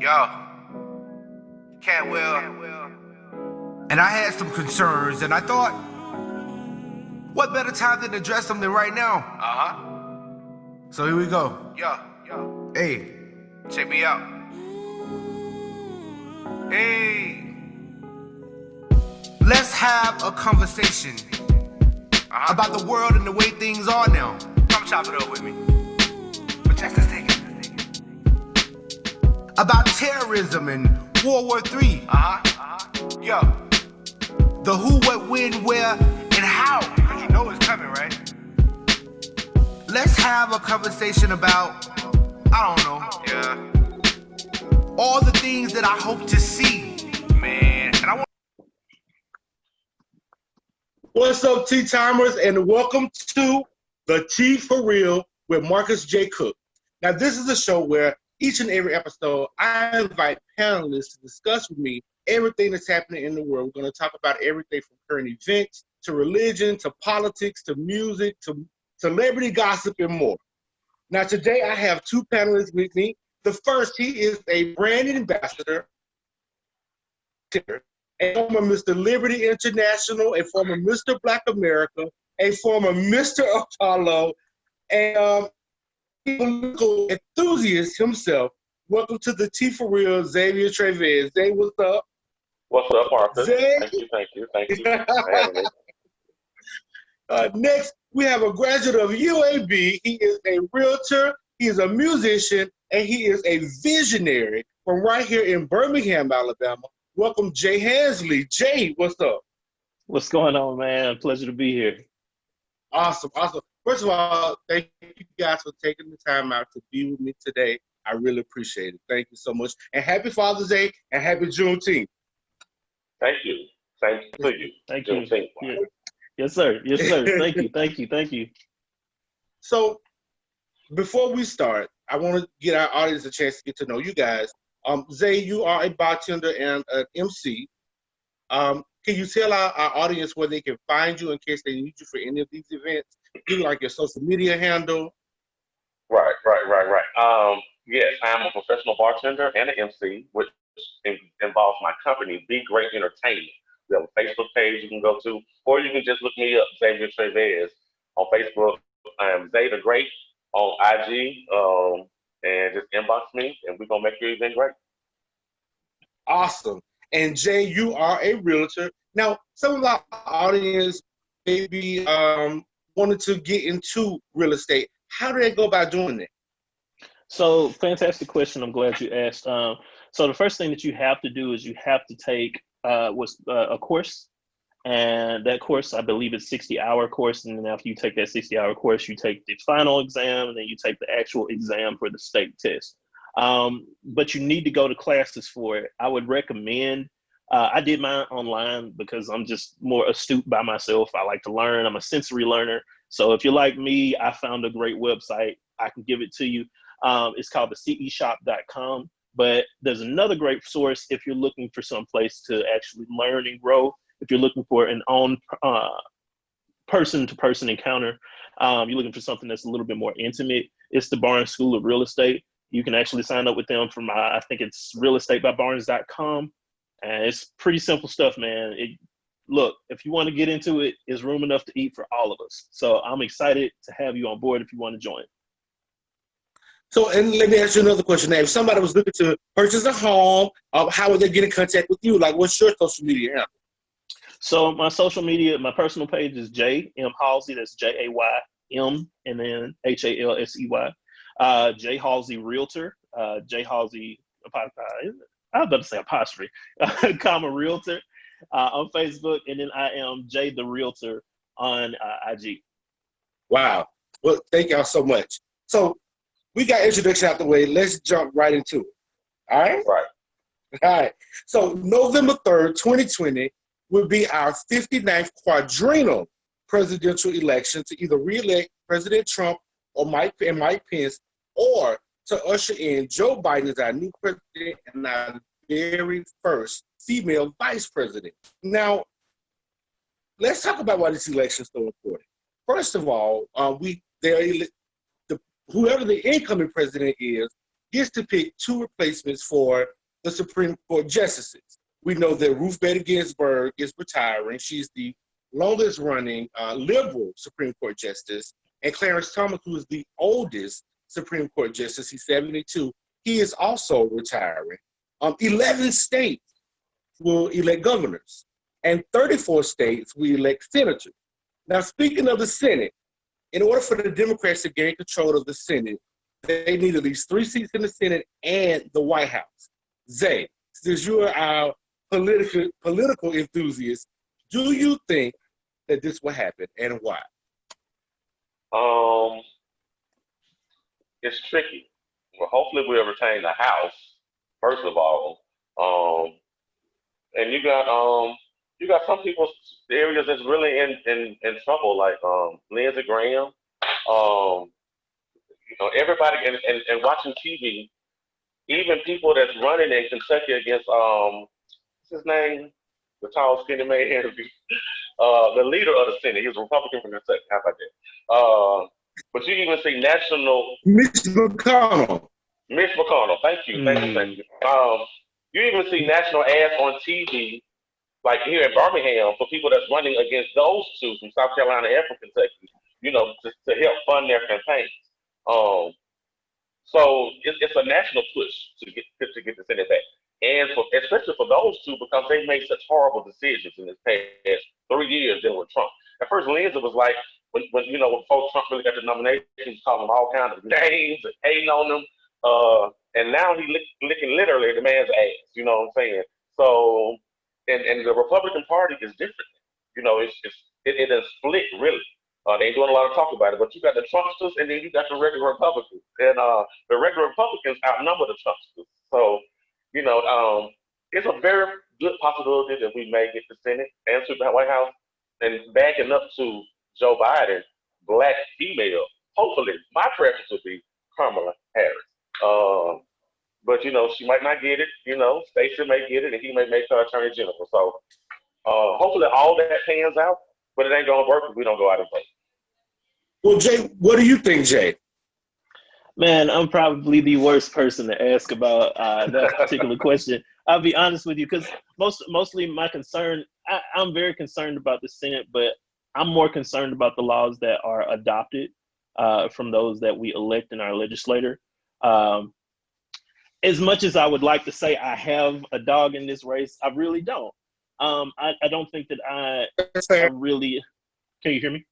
Yo, can't will. And I had some concerns, and I thought, what better time than to address them than right now? So here we go. Yo. Hey, check me out. Hey. Let's have a conversation about the world and the way things are now. Come chop it up with me. But just let's take it. About terrorism and World War III. Yo. The who, what, when, where, and how. Because you know it's coming, right? Let's have a conversation about, I don't know. Yeah. All the things that I hope to see. Man. And I want. What's up, Tea Timers, and welcome to the Tea for Real with Marcus J. Cook. Now, this is a show where each and every episode, I invite panelists to discuss with me everything that's happening in the world. We're going to talk about everything from current events to religion to politics to music to celebrity gossip and more. Now, today I have two panelists with me. The first, he is a brand ambassador, a former Mr. Liberty International, a former Mr. Black America, a former Mr. Apollo, and political enthusiast himself. Welcome to the Tea for Real, Xavier Travez. Zay, what's up? What's up, Arthur? Zay? Thank you for having me. Next, we have a graduate of UAB. He is a realtor, he is a musician, and he is a visionary from right here in Birmingham, Alabama. Welcome, Jay Hansley. Jay, what's up? What's going on, man? Pleasure to be here. Awesome. First of all, thank you guys for taking the time out to be with me today. I really appreciate it. Thank you so much. And happy Father's Day and happy Juneteenth. Thank you. Thank you. Thank you. Yeah. Yes, sir. Yes, sir. Thank you. So before we start, I want to get our audience a chance to get to know you guys. Zay, you are a bartender and an MC. Can you tell our audience where they can find you in case they need you for any of these events? Do like your social media handle. Right. Yes, I'm a professional bartender and an MC, which involves my company, Be Great Entertainment. We have a Facebook page you can go to, or you can just look me up, Xavier Travez, on Facebook. I am Zay the Great on IG, and just inbox me, and we're going to make your event great. Awesome. And Jay, you are a realtor. Now, some of our audience maybe wanted to get into real estate. How do they go about doing that? So, fantastic question. I'm glad you asked. So the first thing that you have to do is you have to take a course. And that course, I believe it's 60-hour course. And then after you take that 60-hour course, you take the final exam, and then you take the actual exam for the state test. But you need to go to classes for it. I would recommend, I did mine online because I'm just more astute by myself. I like to learn. I'm a sensory learner. So if you're like me, I found a great website. I can give it to you. It's called the ceshop.com. But there's another great source if you're looking for some place to actually learn and grow. If you're looking for an on person-to-person encounter, you're looking for something that's a little bit more intimate, it's the Barnes School of Real Estate. You can actually sign up with them from, I think it's realestatebybarnes.com. And it's pretty simple stuff, man. Look, if you want to get into it, there's room enough to eat for all of us. So I'm excited to have you on board if you want to join. So, and let me ask you another question. Now, if somebody was looking to purchase a home, how would they get in contact with you? Like, what's your social media handle? So my social media, my personal page is J M Halsey. That's JAYM and then HALSEY. J Halsey Realtor. J Halsey. I was about to say apostrophe, comma Realtor on Facebook, and then I am J the Realtor on IG. Wow. Well, thank y'all so much. So we got introduction out the way. Let's jump right into it. All right? Right. All right. So November 3rd, 2020 will be our 59th quadrennial presidential election to either re-elect President Trump or Mike Pence, or to usher in Joe Biden as our new president and our very first female vice president. Now, let's talk about why this election is so important. First of all, whoever the incoming president is, gets to pick 2 replacements for the Supreme Court justices. We know that Ruth Bader Ginsburg is retiring. She's the longest running liberal Supreme Court justice. And Clarence Thomas, who is the oldest Supreme Court justice, he's 72, he is also retiring. 11 states will elect governors, and 34 states will elect senators. Now, speaking of the Senate, in order for the Democrats to gain control of the Senate, they need at least 3 seats in the Senate and the White House. Zay, since you are our political enthusiast, do you think that this will happen, and why? It's tricky. Well, hopefully we'll retain the House, first of all. And you got some people's areas that's really in trouble, like Lindsey Graham. Everybody and watching TV, even people that's running in Kentucky against what's his name? The tall, skinny man, the leader of the Senate. He was a Republican from Kentucky. How about that? But you even see national Mitch McConnell. Thank you. You even see national ads on TV, like here in Birmingham, for people that's running against those 2 from South Carolina and from Kentucky, to help fund their campaigns. So it's a national push to get the Senate back, and especially for those 2, because they made such horrible decisions in this past 3 years dealing with Trump. At first, Lindsey was like, when before Trump really got the nomination, he's calling them all kinds of names and hating on them. And now he's licking literally the man's ass. You know what I'm saying? So, and the Republican Party is different. It is split really. They ain't doing a lot of talk about it, but you got the Trumpsters and then you got the regular Republicans, and the regular Republicans outnumber the Trumpsters. So, it's a very good possibility that we may get the Senate and to the White House, and backing up to Joe Biden, black female. Hopefully, my preference would be Kamala Harris. But she might not get it. Stacey may get it, and he may make her Attorney General. So hopefully, all that pans out. But it ain't gonna work if we don't go out and vote. Well, Jay, what do you think, Jay? Man, I'm probably the worst person to ask about that particular question. I'll be honest with you, because mostly my concern, I'm very concerned about the Senate, but I'm more concerned about the laws that are adopted from those that we elect in our legislature. As much as I would like to say I have a dog in this race, I really don't. I don't think that I really. Can you hear me?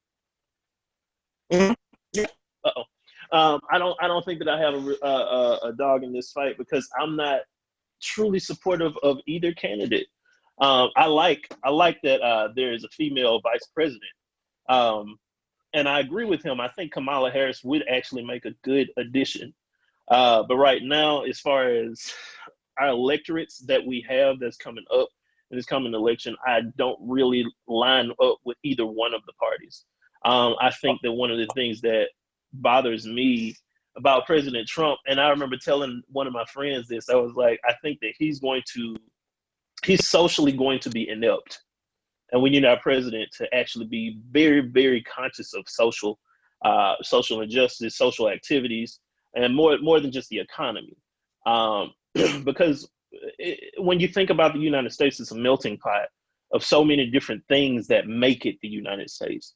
Mm-hmm. Yeah. I don't think that I have a dog in this fight, because I'm not truly supportive of either candidate. I like that there is a female vice president, and I agree with him. I think Kamala Harris would actually make a good addition. But right now, as far as our electorates that we have that's coming up in this coming election, I don't really line up with either one of the parties. I think that one of the things that bothers me about President Trump, and I remember telling one of my friends this, I was like, I think that he's socially going to be inept. And we need our president to actually be very, very conscious of social injustice, social activities, and more than just the economy. Because when you think about the United States, it's a melting pot of so many different things that make it the United States.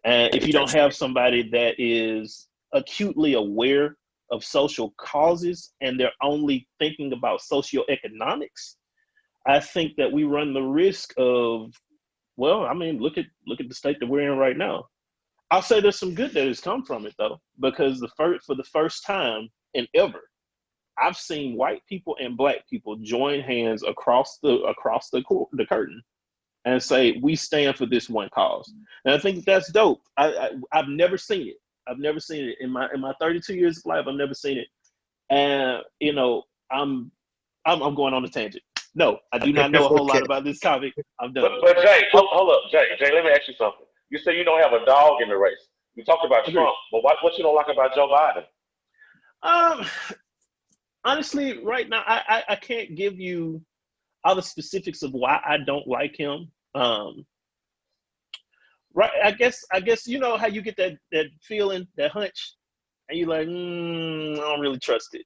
And if you don't have somebody that is acutely aware of social causes and they're only thinking about socioeconomics, I think that we run the risk of, look at the state that we're in right now. I'll say there's some good that has come from it, though, because for the first time in ever, I've seen white people and black people join hands across the curtain and say, we stand for this one cause. And I think that's dope. I've never seen it. I've never seen it in my 32 years of life. I've never seen it. And I'm going on a tangent. No, I do not know a whole lot about this topic. I'm done. But Jay, hold up, Jay, let me ask you something. You say you don't have a dog in the race. You talked about Trump, but what you don't like about Joe Biden? Honestly, right now, I can't give you all the specifics of why I don't like him. Right, I guess you know how you get that feeling, that hunch, and you're like, I don't really trust it.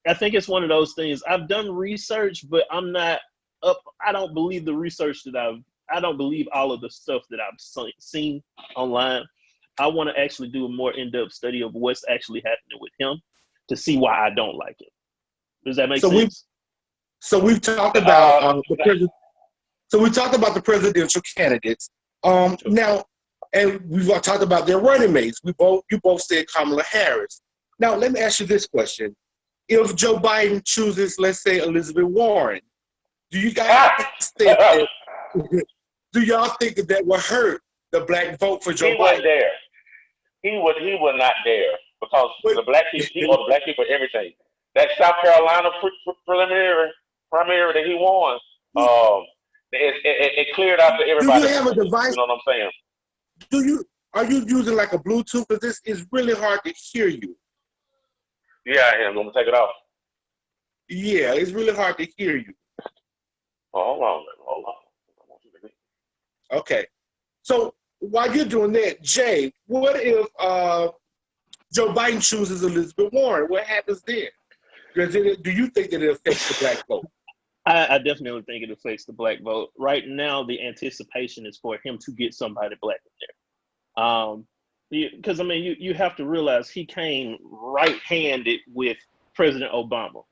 I think it's one of those things. I've done research, but I'm not up. I don't believe the research that I don't believe all of the stuff that I've seen online. I want to actually do a more in-depth study of what's actually happening with him to see why I don't like it. Does that make sense? So we've talked about the president. So we talked about the presidential candidates. Now, and we've talked about their running mates. You both said Kamala Harris. Now, let me ask you this question: if Joe Biden chooses, let's say, Elizabeth Warren, do you guys think do y'all think that will hurt the black vote for Joe Biden? He wasn't there. He would not dare, because the black people, he owed the black people everything. That South Carolina primary that he won, it cleared out to everybody. Do you have a device? You know what I'm saying? Are you using like a Bluetooth? Because this is really hard to hear you. Yeah, I am. I'm gonna take it off. Yeah, it's really hard to hear you. Oh, hold on. Okay. So while you're doing that, Jay, what if Joe Biden chooses Elizabeth Warren? What happens then? Do you think that it affects the black vote? I definitely think it affects the black vote. Right now, the anticipation is for him to get somebody black in there. Because, I mean, you have to realize he came right-handed with President Obama.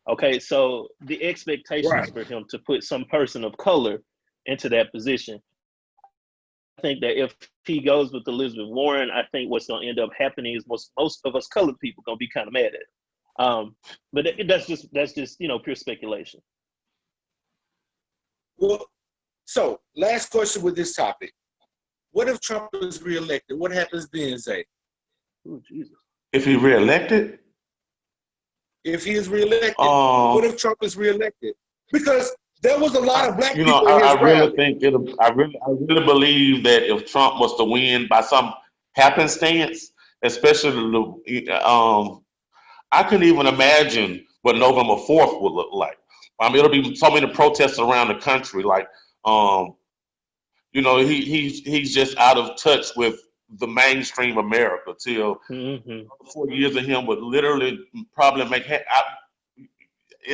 Okay, so the expectations for him to put some person of color into that position, I think that if he goes with Elizabeth Warren, I think what's going to end up happening is most of us colored people going to be kind of mad at it. But that's just pure speculation. Well, so last question with this topic: what if Trump is reelected? What happens then, Zay? Oh, Jesus! If he's reelected? If he is reelected, what if Trump is reelected? Because there was a lot of black people. I really believe that if Trump was to win by some happenstance, especially I couldn't even imagine what November 4th would look like. I mean, it'll be so many protests around the country. Like, he's just out of touch with the mainstream America. Till 4 years of him would literally probably it'll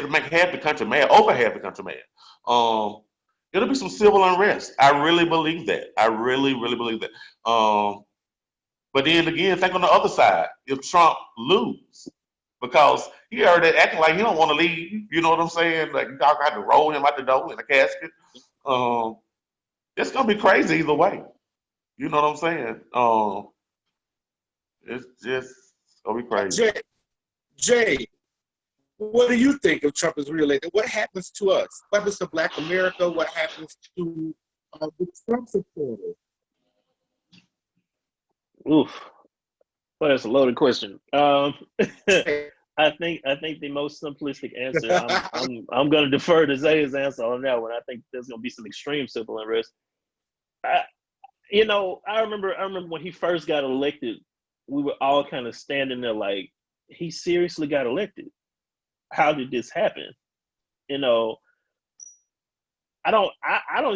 make half the country mad, over half the country mad. It'll be some civil unrest. I really believe that. I really, really believe that. But then again, think on the other side, if Trump lose, because he already acting like he don't want to leave. You know what I'm saying? Like, y'all got to roll him out the door in a casket. It's gonna be crazy either way. You know what I'm saying? It's just gonna be crazy. Jay, what do you think if Trump is reelected? What happens to us? What happens to Black America? What happens to the Trump supporters? Oof. Well, that's a loaded question. I think the most simplistic answer. I'm going to defer to Zay's answer on that one. I think there's going to be some extreme civil unrest. I remember when he first got elected, we were all kind of standing there like, he seriously got elected. How did this happen? I don't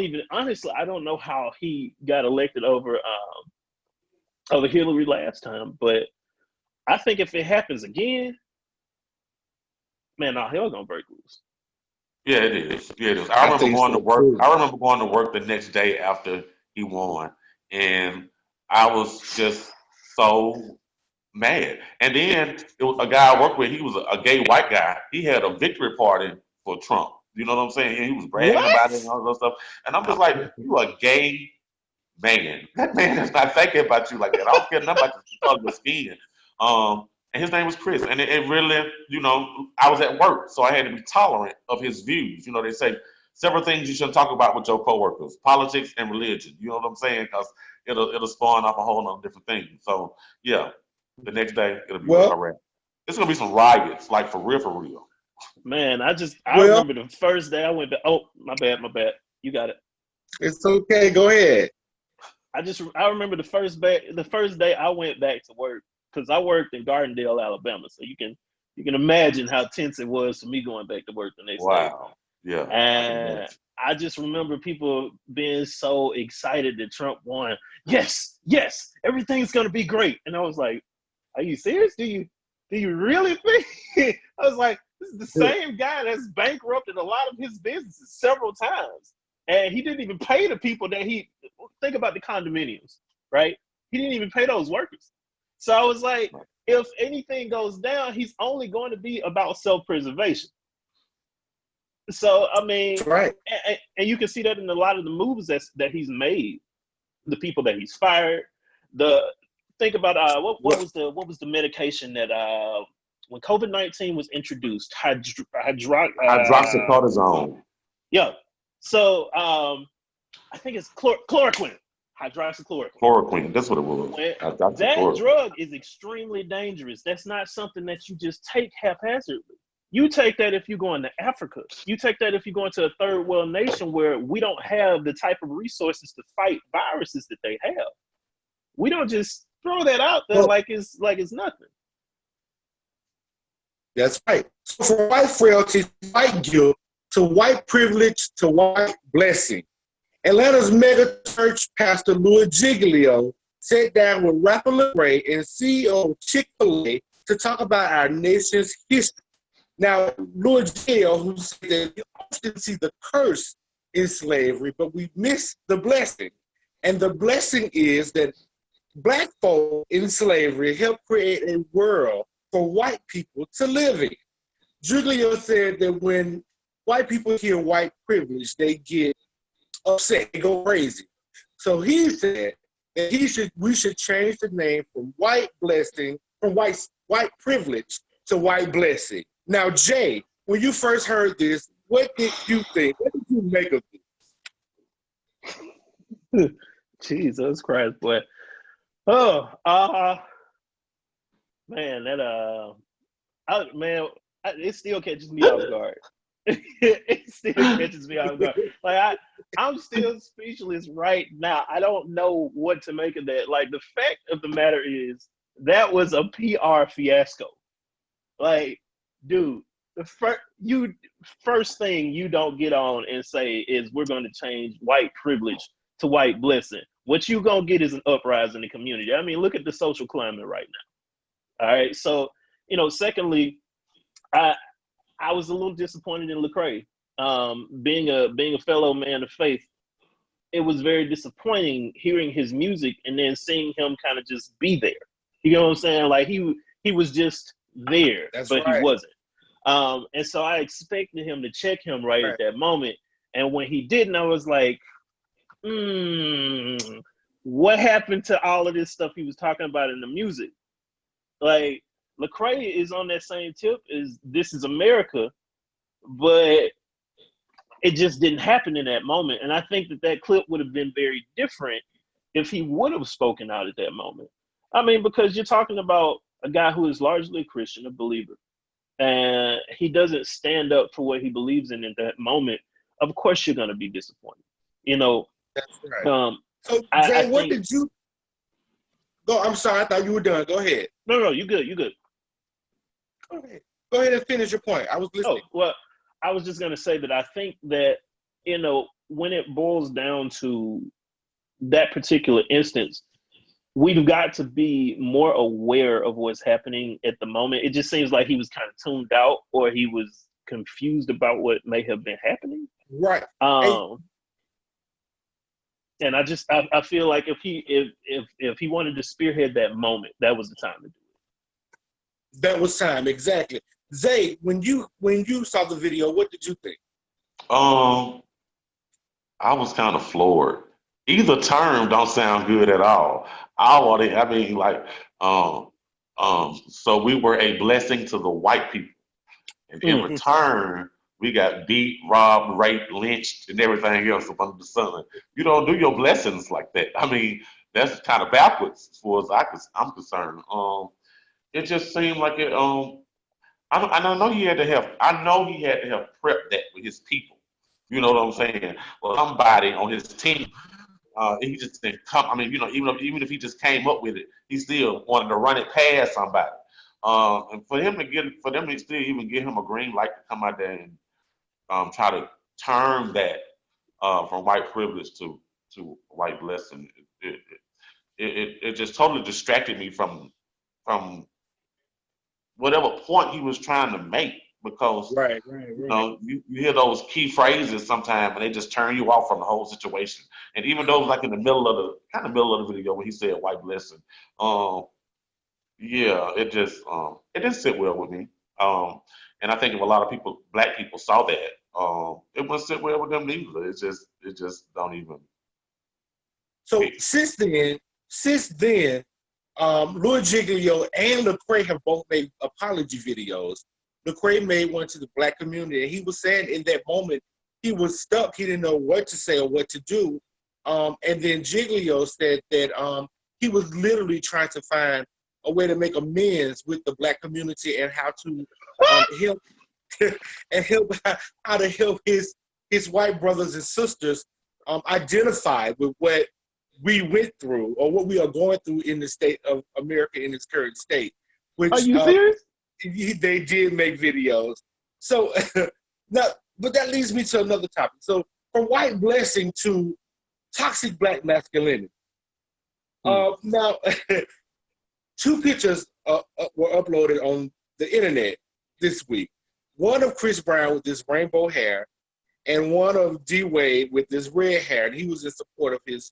even honestly, I don't know how he got elected over Hillary last time, but I think if it happens again, man, all hell gonna break loose. Yeah, it is. Yeah, it is. I remember going to work. I remember going to work the next day after he won, and I was just so mad. And then it was a guy I worked with. He was a gay white guy. He had a victory party for Trump. You know what I'm saying? And he was bragging about it and all that stuff. And I'm just like, you a gay man. That man is not thinking about you like that. I don't care nothing about your skin. And his name was Chris. And it really, I was at work, so I had to be tolerant of his views. They say several things you shouldn't talk about with your coworkers: politics and religion. You know what I'm saying? Because it'll spawn off a whole lot of different things. So yeah, the next day it'll be correct. It's gonna be some riots, like for real. Man, I remember the first day I went to. Oh, my bad. You got it. It's okay. Go ahead. I remember the first day I went back to work, because I worked in Gardendale, Alabama. So you can imagine how tense it was for me going back to work the next day. Wow. Yeah. And I just remember people being so excited that Trump won. Yes, everything's gonna be great. And I was like, are you serious? Do Do you really think? I was like, this is the same guy that's bankrupted a lot of his businesses several times. And he didn't even pay the people that think about the condominiums, right? He didn't even pay those workers. So I was like, if anything goes down, he's only going to be about self-preservation. So, I mean, right. And you can see that in a lot of the moves that he's made, the people that he's fired. Think about what was the medication that when COVID-19 was introduced, hydroxycortisone. Yeah. So I think it's chloroquine, hydroxychloroquine. Chloroquine, that's what it was. That drug is extremely dangerous. That's not something that you just take haphazardly. You take that if you're going to Africa. You take that if you're going to a third world nation where we don't have the type of resources to fight viruses that they have. We don't just throw that out there like it's nothing. That's right. So from white frailty, white guilt, to white privilege, to white blessing, Atlanta's mega church pastor Louis Giglio sat down with rapper Lecrae and CEO of Chick-fil-A to talk about our nation's history. Now, Louis Giglio, who said that we often see the curse in slavery, but we miss the blessing. And the blessing is that Black folk in slavery helped create a world for white people to live in. Giglio said that when white people hear white privilege, they get upset, they go crazy. So he said that we should change the name from white privilege to white blessing. Now, Jay, when you first heard this, what did you think? What did you make of this? Jesus Christ, boy. Oh, man, it still catches me off guard. It still catches me off guard. Like I'm still speechless right now. I don't know what to make of that. Like, the fact of the matter is that was a PR fiasco. Like, dude, the first thing you don't get on and say is we're going to change white privilege to white blessing. What you gonna get is an uprising in the community. I mean, look at the social climate right now. All right, so secondly, I was a little disappointed in Lecrae. Being a fellow man of faith, it was very disappointing hearing his music and then seeing him kind of just be there. You know what I'm saying? Like he was just there, but right. He wasn't. And so I expected him to check him right at that moment. And when he didn't, I was like, what happened to all of this stuff he was talking about in the music? Like, Lecrae is on that same tip as This Is America, but it just didn't happen in that moment. And I think that clip would have been very different if he would have spoken out at that moment. I mean, because you're talking about a guy who is largely a Christian, a believer, and he doesn't stand up for what he believes in at that moment. Of course you're going to be disappointed. That's right. So, Jay, what did you go? I'm sorry, I thought you were done. Go ahead. No, you good. Go ahead and finish your point. I was listening. Oh, well, I was just going to say that I think that, when it boils down to that particular instance, we've got to be more aware of what's happening at the moment. It just seems like he was kind of tuned out, or he was confused about what may have been happening. Right. And I feel like if he wanted to spearhead that moment, that was the time to do it. That was time, exactly. Zay, when you saw the video, what did you think? I was kind of floored. Either term don't sound good at all. So we were a blessing to the white people, and in return, we got beat, robbed, raped, lynched, and everything else up under the sun. You don't do your blessings like that. I mean, that's kind of backwards as far as I'm concerned. It just seemed like it. I know he had to help. I know he had to help prep that with his people. You know what I'm saying? Well, somebody on his team. He just didn't come. I mean, even if he just came up with it, he still wanted to run it past somebody. And for them to still even give him a green light to come out there and try to turn that from white privilege to white blessing, it just totally distracted me from whatever point he was trying to make, because Right. you know, you hear those key phrases sometimes and they just turn you off from the whole situation. And even though like in the middle of the video when he said white blessing, um, yeah, it didn't sit well with me. Um, and I think if a lot of people, black people, saw that, it wouldn't sit well with them either. It just don't even So fit. since then, Louis Giglio and Lecrae have both made apology videos. Lecrae made one to the black community, and he was saying in that moment he was stuck. He didn't know what to say or what to do. And then Giglio said that he was literally trying to find a way to make amends with the black community and how to help and how to help his white brothers and sisters identify with what we went through or what we are going through in the state of America in its current state. Which Are you serious? they did make videos. So now, but that leads me to another topic. So from white blessing to toxic black masculinity. Now, two pictures were uploaded on the internet this week. One of Chris Brown with this rainbow hair, and one of D Wade with this red hair. And he was in support of his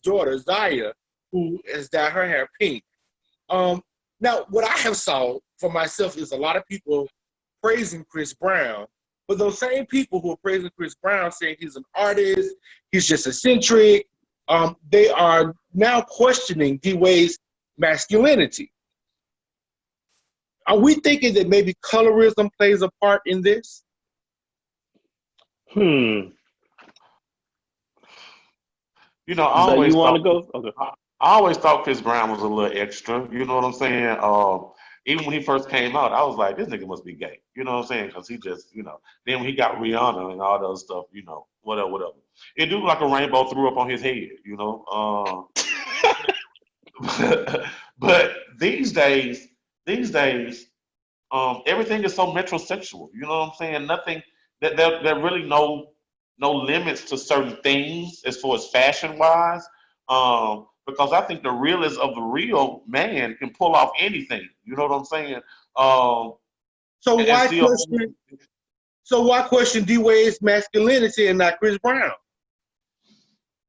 daughter Zaya, who has dyed her hair pink. Now, what I have saw for myself is a lot of people praising Chris Brown, but those same people who are praising Chris Brown, saying he's an artist, he's just eccentric, they are now questioning D Wade's masculinity. Are we thinking that maybe colorism plays a part in this? You know, So you want to go? Okay. I always thought Chris Brown was a little extra. You know what I'm saying? Even when he first came out, I was like, this nigga must be gay. You know what I'm saying? Because he just, you know. Then when he got Rihanna and all that other stuff, you know, whatever. It do like a rainbow threw up on his head, you know. But these days, everything is so metrosexual. You know what I'm saying? Nothing that there really no limits to certain things as far as fashion wise. Because I think the realest of the real man can pull off anything. You know what I'm saying? So and why still, question? So why question D Wade's masculinity and not Chris Brown?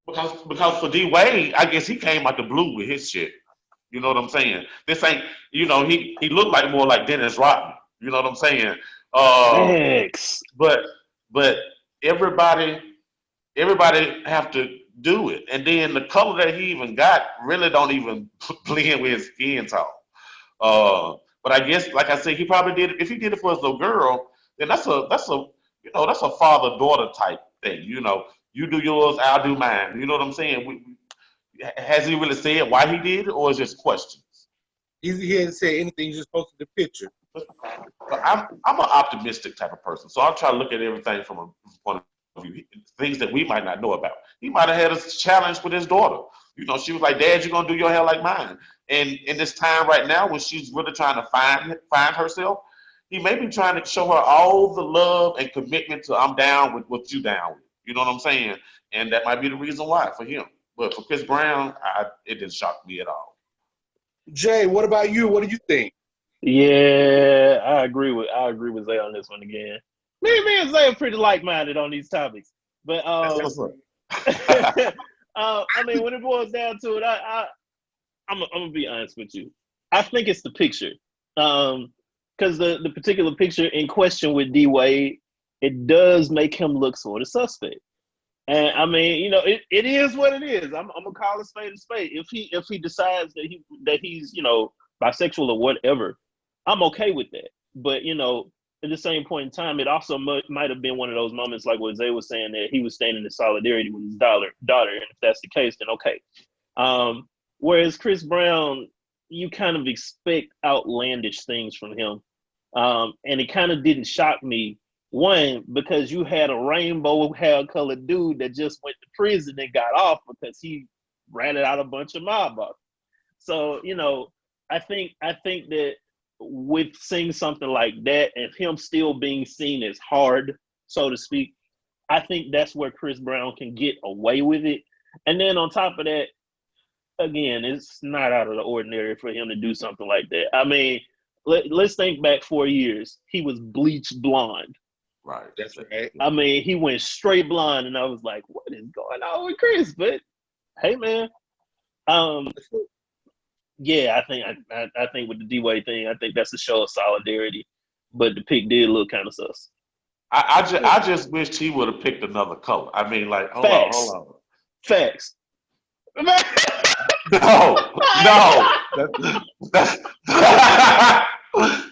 because for D Wade, I guess he came out the blue with his shit. You know what I'm saying? This ain't, you know, he looked like more like Dennis Rodman. You know what I'm saying? Thanks. But everybody have to do it, and then the color that he even got really don't even blend with his skin tone. But I guess, like I said, he probably did it. If he did it for his little girl, then that's a that's a father daughter type thing. You know, you do yours, I'll do mine. You know what I'm saying? Has he really said why he did it, or is it just questions? He didn't say anything. He just posted the picture. But I'm an optimistic type of person, so I'll try to look at everything from a point of view. Things that we might not know about. He might have had a challenge with his daughter. You know, she was like, "Dad, you're gonna do your hair like mine." And in this time right now, when she's really trying to find herself, he may be trying to show her all the love and commitment to I'm down with what you down with. You know what I'm saying? And that might be the reason why for him. But for Chris Brown, it didn't shock me at all. Jay, what about you? What do you think? Yeah, I agree with Zay on this one again. Me and Zay are pretty like-minded on these topics. But That's what's up. I mean, when it boils down to it, I'm gonna be honest with you. I think it's the picture. Because the particular picture in question with D Wade, it does make him look sort of suspect. And I mean, you know, it is what it is. I'm gonna call a spade a spade. If he decides that he's, you know, bisexual or whatever, I'm okay with that. But you know, at the same point in time, it also might have been one of those moments like what Zay was saying, that he was standing in solidarity with his daughter. And if that's the case, then okay. Whereas Chris Brown, you kind of expect outlandish things from him, and it kind of didn't shock me. One, because you had a rainbow hair colored dude that just went to prison and got off because he ratted out a bunch of mob bosses. So, you know, I think that with seeing something like that and him still being seen as hard, so to speak, I think that's where Chris Brown can get away with it. And then on top of that, again, it's not out of the ordinary for him to do something like that. I mean, let's think back 4 years. He was bleached blonde. Right. That's right. I mean, he went straight blonde, and I was like, "What is going on with Chris?" But hey, man, yeah, I think with the D-Wade thing, I think that's a show of solidarity. But the pick did look kind of sus. I just wished he would have picked another color. I mean, like, hold Facts. on. Facts. No, that's,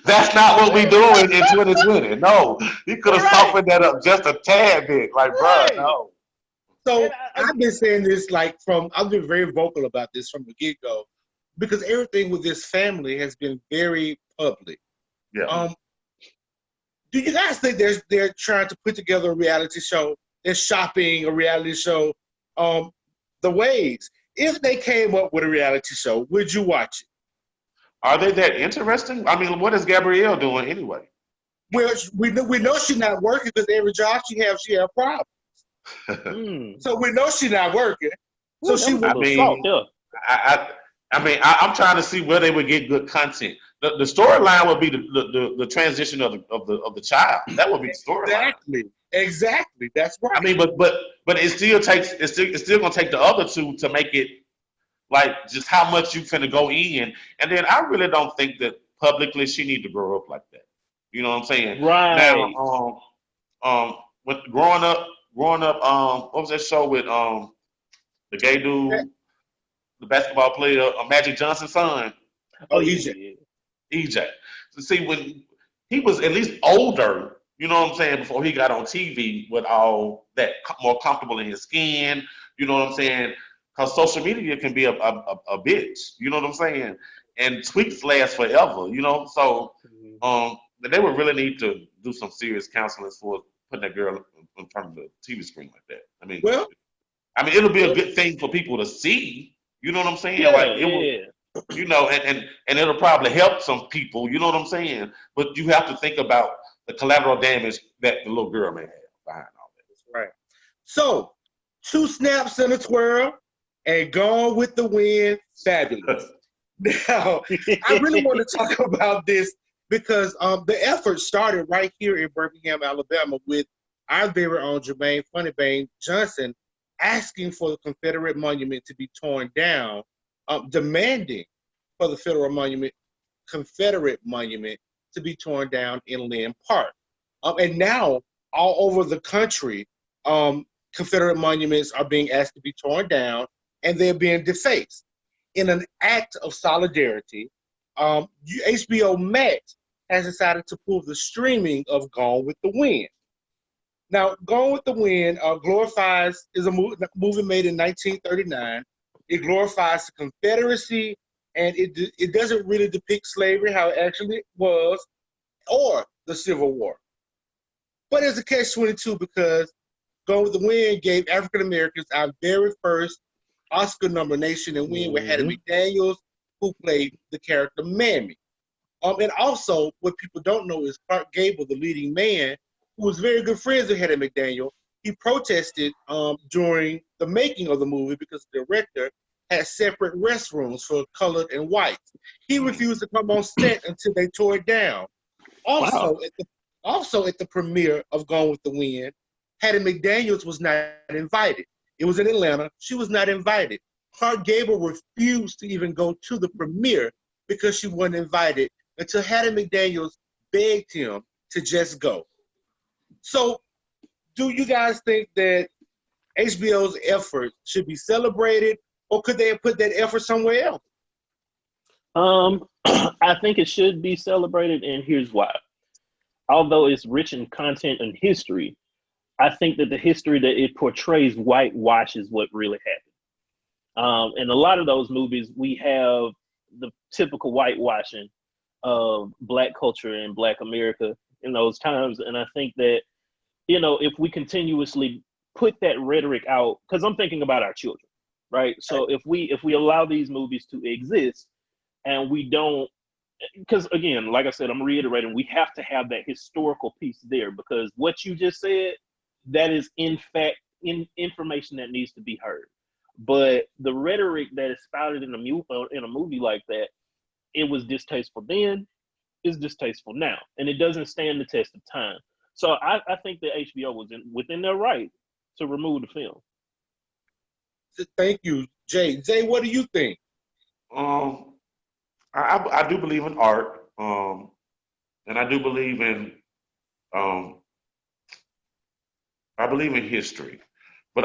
that's not what we doing in 2020. No, he could have softened that up just a tad bit. Like, bro, no. So I've been saying this I've been very vocal about this from the get-go because everything with this family has been very public. Yeah. Do you guys think they're trying to put together a reality show? They're shopping a reality show. The Waves. If they came up with a reality show, would you watch it? Are they that interesting? I mean, what is Gabrielle doing anyway? Well, we know she's not working because every job she have problems. So we know she's not working. So I'm trying to see where they would get good content. The storyline would be the transition of the child. That would be the storyline. Exactly. That's right. I mean, but it still takes it's still gonna take the other two to make it like just how much you finna go in. And then I really don't think that publicly she need to grow up like that. You know what I'm saying? Right. Now, with growing up, what was that show with the gay dude, the basketball player, Magic Johnson's son? EJ. So see, when he was at least older, you know what I'm saying, before he got on TV with all that, more comfortable in his skin, you know what I'm saying? Because social media can be a bitch, you know what I'm saying? And tweets last forever, you know? So they would really need to do some serious counseling for putting that girl in front of the TV screen like that. I mean, it'll be a good thing for people to see, you know what I'm saying? You know, and it'll probably help some people, you know what I'm saying? But you have to think about the collateral damage that the little girl may have behind all that. That's right. So, 2 snaps and a twirl, and Gone with the Wind, fabulous. Now, I really want to talk about this because the effort started right here in Birmingham, Alabama, with our very own Jermaine Funnybane Johnson asking for the Confederate monument to be torn down, demanding for the Confederate monument to be torn down in Lynn Park. And now, all over the country, Confederate monuments are being asked to be torn down, and they're being defaced. In an act of solidarity, HBO Max has decided to pull the streaming of Gone with the Wind. Now, Gone with the Wind is a movie made in 1939. It glorifies the Confederacy, and it doesn't really depict slavery, how it actually was, or the Civil War. But it's a catch-22 because Gone with the Wind gave African Americans our very first Oscar nomination and win with Hattie McDaniels, who played the character Mammy. And also, what people don't know is Clark Gable, the leading man, who was very good friends with Hattie McDaniel. He protested during the making of the movie because the director had separate restrooms for colored and whites. He refused to come on set until they tore it down. Also, at the premiere of Gone with the Wind, Hattie McDaniels was not invited. It was in Atlanta. She was not invited. Clark Gable refused to even go to the premiere because she wasn't invited until Hattie McDaniels begged him to just go. So, do you guys think that HBO's effort should be celebrated, or could they have put that effort somewhere else? I think it should be celebrated, and here's why. Although it's rich in content and history, I think that the history that it portrays whitewashes what really happened. In a lot of those movies, we have the typical whitewashing of Black culture and Black America in those times. And I think that, if we continuously put that rhetoric out, because I'm thinking about our children, right? So if we allow these movies to exist and we don't, because again, like I said, I'm reiterating, we have to have that historical piece there, because what you just said, that is in fact information that needs to be heard. But the rhetoric that is spouted in a movie like that, it was distasteful then, is distasteful now, and it doesn't stand the test of time. So I think that HBO was within their right to remove the film. Thank you, Jay. Jay, what do you think? I do believe in art, and I do believe in I believe in history. But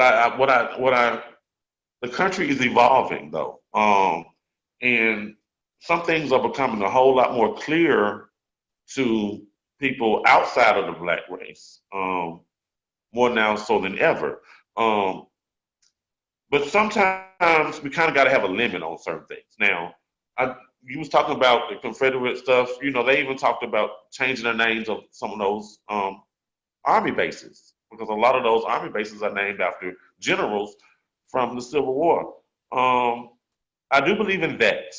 the country is evolving though, and some things are becoming a whole lot more clear to people outside of the black race, more now so than ever. But sometimes we kind of got to have a limit on certain things. Now, you was talking about the Confederate stuff. You know, they even talked about changing the names of some of those army bases, because a lot of those army bases are named after generals from the Civil War. I do believe in that.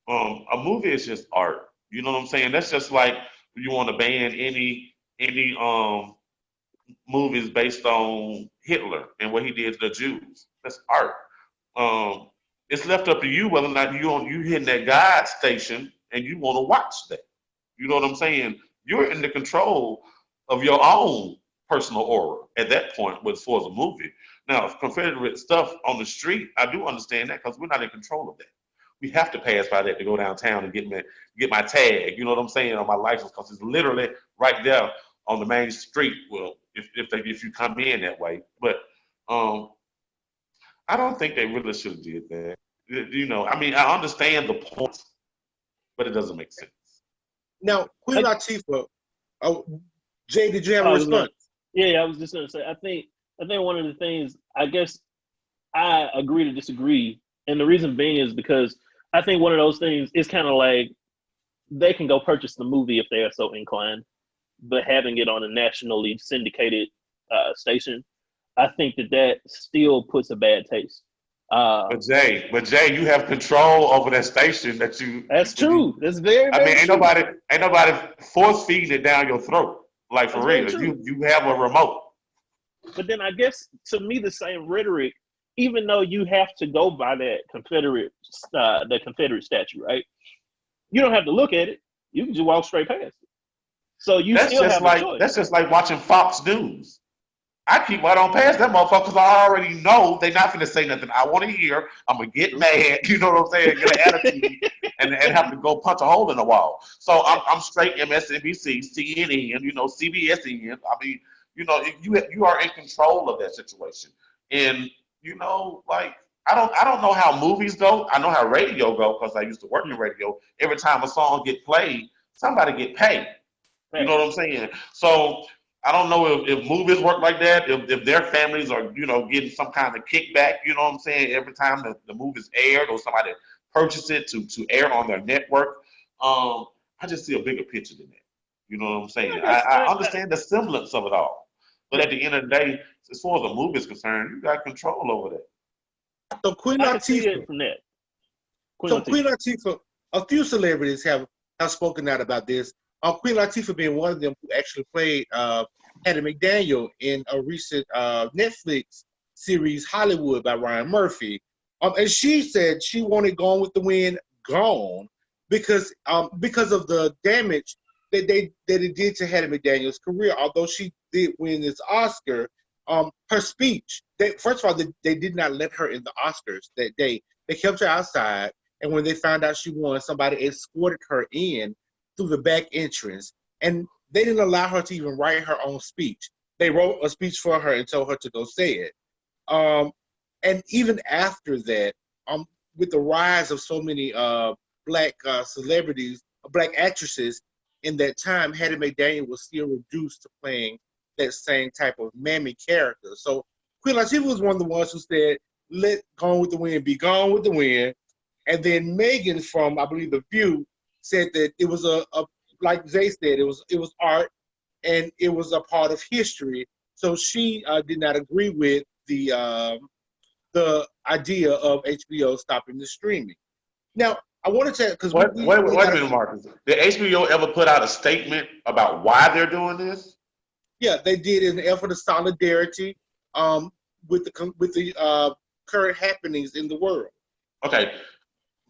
A movie is just art. You know what I'm saying? That's just like you want to ban any movies based on Hitler and what he did to the Jews. That's art. It's left up to you whether or not you hitting that guide station and you want to watch that. You know what I'm saying? You're in the control of your own personal aura at that point as far as a movie. Now, Confederate stuff on the street, I do understand that because we're not in control of that. We have to pass by that to go downtown and get my tag, you know what I'm saying, on my license, because it's literally right there on the main street. Well, if you come in that way, but I don't think they really should have did that. You know, I mean, I understand the point, but it doesn't make sense. Now, Queen Latifah, Jay, did you have a response? I was just gonna say, I think one of the things, I guess I agree to disagree, and the reason being is because I think one of those things is kind of like they can go purchase the movie if they are so inclined, but having it on a nationally syndicated station, I think that still puts a bad taste. But Jay, you have control over that station that you. That's true. That's very. I mean, ain't true. nobody force feeding it down your throat. Like for real, you have a remote. But then I guess to me the same rhetoric, even though you have to go by that Confederate statue, right? You don't have to look at it. You can just walk straight past it. So That's just like watching Fox News. I keep right on past that motherfucker because I already know they're not going to say nothing I want to hear. I'm going to get mad, you know what I'm saying, get an attitude, and have to go punch a hole in the wall. So I'm straight MSNBC, CNN, you know, CBSN. I mean, you know, you are in control of that situation. And, you know, like, I don't know how movies go. I know how radio go because I used to work in radio. Every time a song get played, somebody get paid. You know what I'm saying? So I don't know if movies work like that, if their families are, you know, getting some kind of kickback, you know what I'm saying, every time the movie's aired or somebody purchased it to air on their network. I just see a bigger picture than that. You know what I'm saying? I understand the semblance of it all. But at the end of the day, as far as the movie is concerned, you got control over that. So Queen Latifah, Queen Latifah, a few celebrities have spoken out about this. Queen Latifah being one of them, who actually played Hattie McDaniel in a recent Netflix series, Hollywood, by Ryan Murphy. And she said she wanted Gone with the Wind gone because of the damage that it did to Hattie McDaniel's career. Although she did win this Oscar, her speech, first of all, they did not let her in the Oscars that day. They kept her outside, and when they found out she won, somebody escorted her in through the back entrance, and they didn't allow her to even write her own speech. They wrote a speech for her and told her to go say it. And even after that, with the rise of so many black celebrities, black actresses in that time, Hattie McDaniel was still reduced to playing that same type of mammy character. So Queen Latifah was one of the ones who said, "Let Gone with the Wind be Gone with the Wind." And then Megan from, I believe, The View said that it was like Jay said, it was art and it was a part of history. So she did not agree with the idea of HBO stopping the streaming. Now, I want to tell because wait a minute, Marcus. Did HBO ever put out a statement about why they're doing this? Yeah, they did in the effort of solidarity with the current happenings in the world. Okay.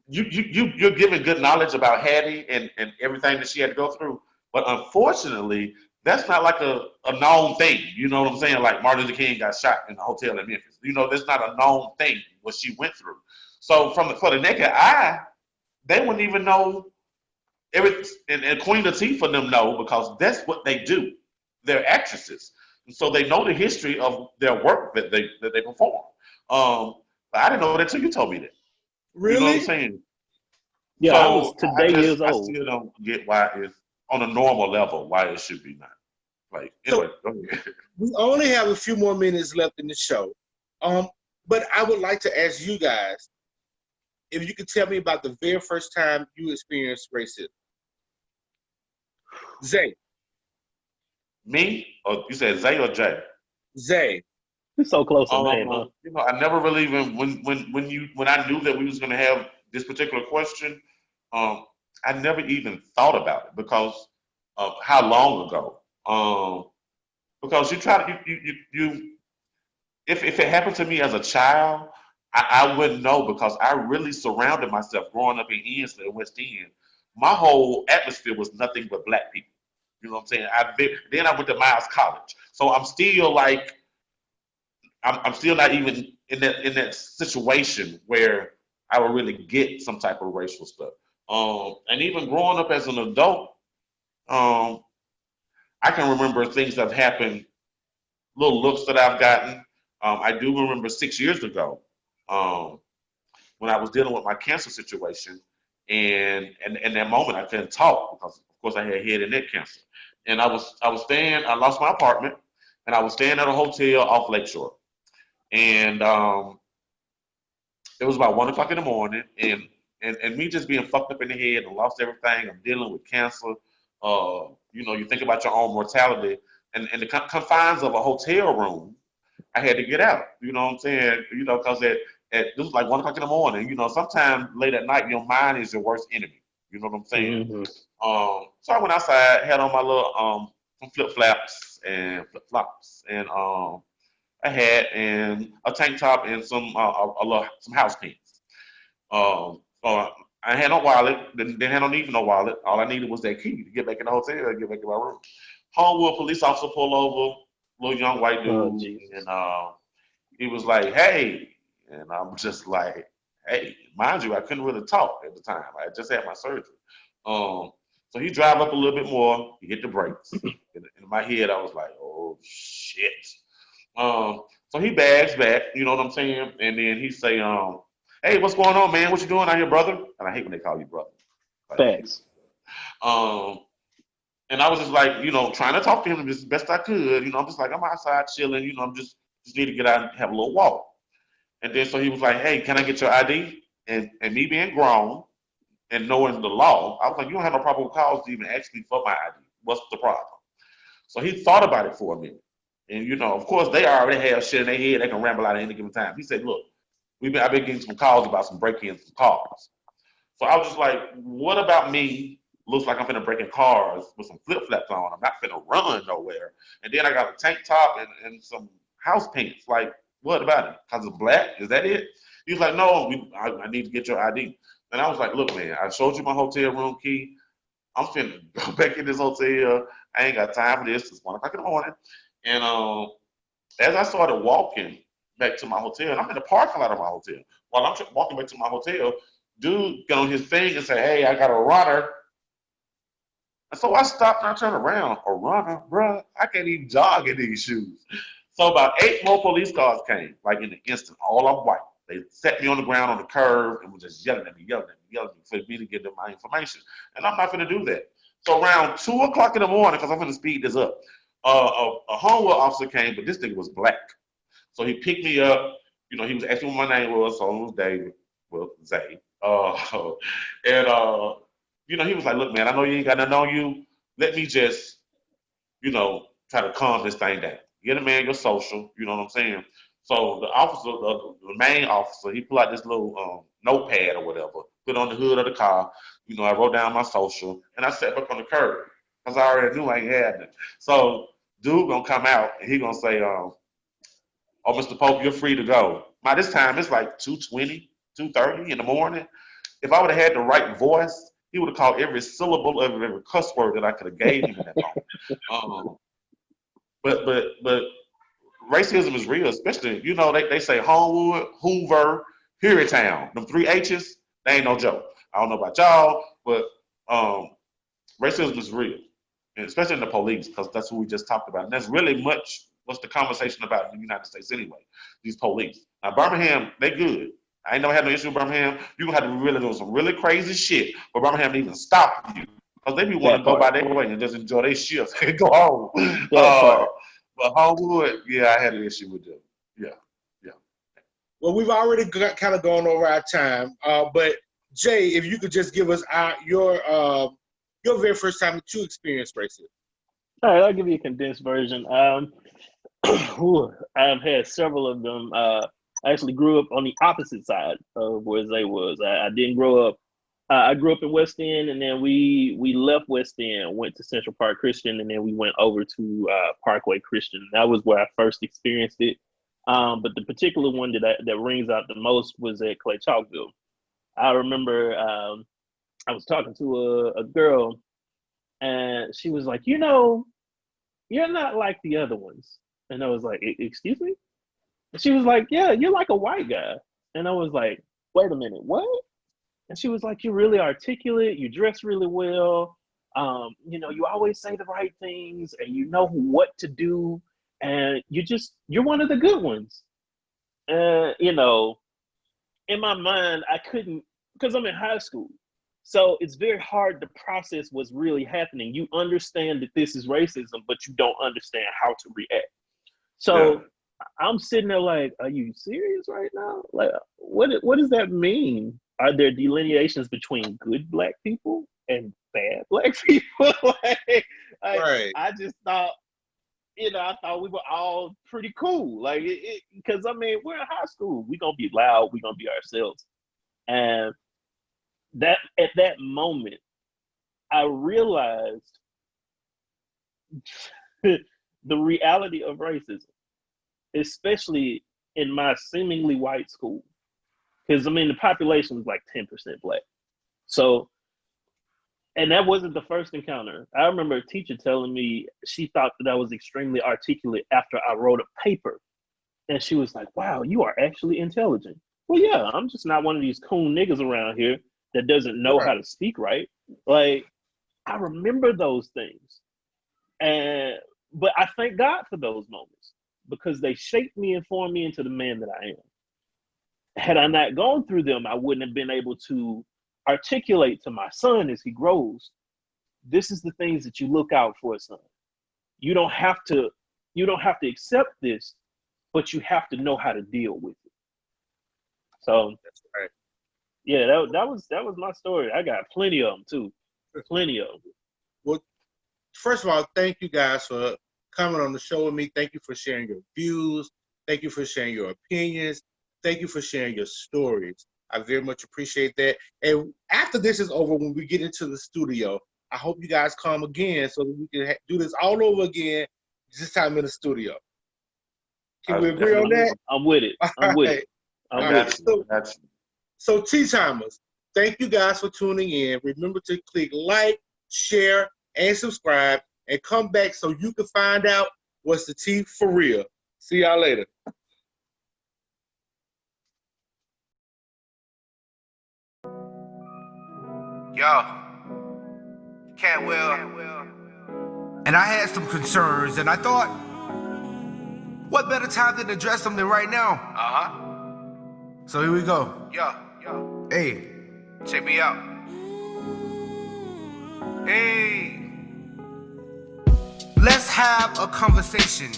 you're giving good knowledge about Hattie and everything that she had to go through. But unfortunately, that's not like a known thing. You know what I'm saying? Like Martin Luther King got shot in a hotel in Memphis. You know, that's not a known thing what she went through. So for the naked eye, they wouldn't even know everything. And Queen Latifah them know because that's what they do. They're actresses, and so they know the history of their work that they perform. But I didn't know that until you told me that. You know what I'm Really? saying? Yeah, I was So today years I old. still don't get why it's on a normal level why it should be not. Like So anyway, go ahead. we only have a few more minutes left in the show. But I would like to ask you guys if you could tell me about the very first time you experienced racism. Zay. Me or you said Zay or Jay? Zay. It's so close in name, huh? You know, I never really even when I knew that we was gonna have this particular question, I never even thought about it because of how long ago. Because you try to you if it happened to me as a child, I wouldn't know because I really surrounded myself growing up in Ensley and West End. My whole atmosphere was nothing but black people. You know what I'm saying? Then I went to Miles College, so I'm still like I'm still not even in that situation where I would really get some type of racial stuff. And even growing up as an adult, um, I can remember things that have happened, little looks that I've gotten. I do remember 6 years ago um, when I was dealing with my cancer situation, and in that moment I couldn't talk because, of course, I had head and neck cancer, and I was staying. I lost my apartment, and I was staying at a hotel off Lakeshore, and it was about 1 o'clock in the morning, and me just being fucked up in the head and lost everything. I'm dealing with cancer. You know, you think about your own mortality, and the confines of a hotel room. I had to get out. You know what I'm saying? You know, because this was like 1 o'clock in the morning. You know, sometimes late at night, your mind is your worst enemy. You know what I'm saying? Mm-hmm. So I went outside, had on my little some flip flaps and flip flops, and a hat and a tank top and some house pants. So I had no wallet. Didn't have no need for no wallet. All I needed was that key to get back in the hotel and get back in my room. Homewood police officer pulled over, little young white Oh, dude, Jesus. and he was like, "Hey," and I'm just like, "Hey," mind you, I couldn't really talk at the time. I had just had my surgery. Um, so he drive up a little bit more. He hit the brakes. In my head, I was like, "Oh shit." So he bags back, you know what I'm saying? And then he say, "Hey, what's going on, man? What you doing out here, brother?" And I hate when they call you brother. Like, Facts. um, and I was just like, you know, trying to talk to him as best I could. You know, I'm just like, I'm outside chilling. You know, I'm just need to get out and have a little walk. And then so he was like, "Hey, can I get your ID?" And me being grown and knowing the law, I was like, "You don't have no probable cause to even ask me for my ID. What's the problem?" So he thought about it for a minute. And you know, of course, they already have shit in their head. They can ramble out at any given time. He said, "Look, I've been getting some calls about some break-ins, some cars." So I was just like, "What about me? Looks like I'm finna break in cars with some flip-flops on. I'm not finna run nowhere. And then I got a tank top and some house pants. Like, what about it? Because it's black? Is that it?" He was like, "No, I need to get your ID." And I was like, "Look, man, I showed you my hotel room key. I'm finna go back in this hotel. I ain't got time for this. It's 1 o'clock in the morning." And as I started walking back to my hotel, and I'm in the parking lot of my hotel. While I'm walking back to my hotel, dude got on his thing and said, "Hey, I got a runner." And so I stopped and I turned around. A runner, bruh? I can't even jog in these shoes. So about 8 more police cars came, like in the instant, all of white. They set me on the ground on the curb and were just yelling at me for me to give them my information. And I'm not going to do that. So around 2 o'clock in the morning, because I'm going to speed this up, a Homewood officer came, but this nigga was black. So he picked me up. You know, he was asking what my name was. So it was David. Well, Zay. And, you know, he was like, "Look, man, I know you ain't got nothing on you. Let me just, you know, try to calm this thing down. Get a man your social." You know what I'm saying? So the officer, the main officer, he pulled out this little notepad or whatever, put on the hood of the car. You know, I wrote down my social, and I sat back on the curb because I already knew I ain't had it. So dude gonna come out, and he gonna say, "Oh, Mr. Pope, you're free to go." By this time, it's like 2:20, 2:30 in the morning. if I would have had the right voice, he would have called every syllable of every cuss word that I could have gave him in that moment. But racism is real, especially, they say Homewood, Hoover, Harrytown. Them 3 H's, they ain't no joke. I don't know about y'all, but racism is real, and especially in the police, because that's what we just talked about. And that's really much what's the conversation about in the United States anyway, these police. Now, Birmingham, they good. I ain't never had no issue with Birmingham. You're going to have to be really doing some really crazy shit for Birmingham to even stop you, because they be wanting to go by their way and just enjoy their shift and go home. But Homewood, yeah, I had an issue with them. Yeah. Well, we've already kind of gone over our time, but Jay, if you could just give us your very first time that you experienced racism. All right, I'll give you a condensed version. I've had several of them. I actually grew up on the opposite side of where Zay was. I didn't grow up. I grew up in West End, and then we left West End, went to Central Park Christian, and then we went over to Parkway Christian. That was where I first experienced it. But the particular one that rings out the most was at Clay Chalkville. I remember I was talking to a girl, and she was like, you're not like the other ones. And I was like, excuse me? And she was like, yeah, you're like a white guy. And I was like, wait a minute, what? And she was like, you're really articulate, you dress really well, you always say the right things, and you know what to do, and you're one of the good ones. In my mind, I couldn't, because I'm in high school. So it's very hard to process what's really happening. You understand that this is racism, but you don't understand how to react. So I'm sitting there like, are you serious right now? Like, what does that mean? Are there delineations between good Black people and bad Black people? Right. I just thought, I thought we were all pretty cool. Like, because we're in high school. We're going to be loud. We're going to be ourselves. And that at that moment, I realized the reality of racism, especially in my seemingly white school. Because, the population was like 10% Black. So, and that wasn't the first encounter. I remember a teacher telling me she thought that I was extremely articulate after I wrote a paper. And she was like, wow, you are actually intelligent. Well, yeah, I'm just not one of these cool niggas around here that doesn't know how to speak right. Like, I remember those things. But I thank God for those moments, because they shaped me and formed me into the man that I am. Had I not gone through them, I wouldn't have been able to articulate to my son as he grows, this is the things that you look out for, son. You don't have to accept this, but you have to know how to deal with it. So that's right. Yeah, that was my story. I got plenty of them too. Plenty of them. Well, first of all, thank you guys for coming on the show with me. Thank you for sharing your views. Thank you for sharing your opinions. Thank you for sharing your stories. I very much appreciate that. And after this is over, when we get into the studio, I hope you guys come again so that we can do this all over again, this time in the studio. Can we agree on that? I'm with it. I'm with it. I'm with it. So Tea Timers, thank you guys for tuning in. Remember to click like, share, and subscribe, and come back so you can find out what's the tea for real. See y'all later. Yo, can't well. And I had some concerns, and I thought, what better time than to address them than right now? So here we go. Yo. Hey, check me out. Hey. Let's have a conversation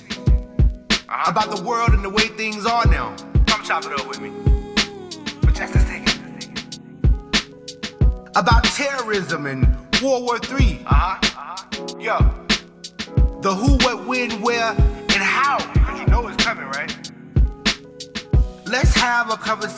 about the world and the way things are now. Come chop it up with me. But just a second. About terrorism and World War III. Yo. The who, what, when, where, and how. Because you know it's coming, right? Let's have a conversation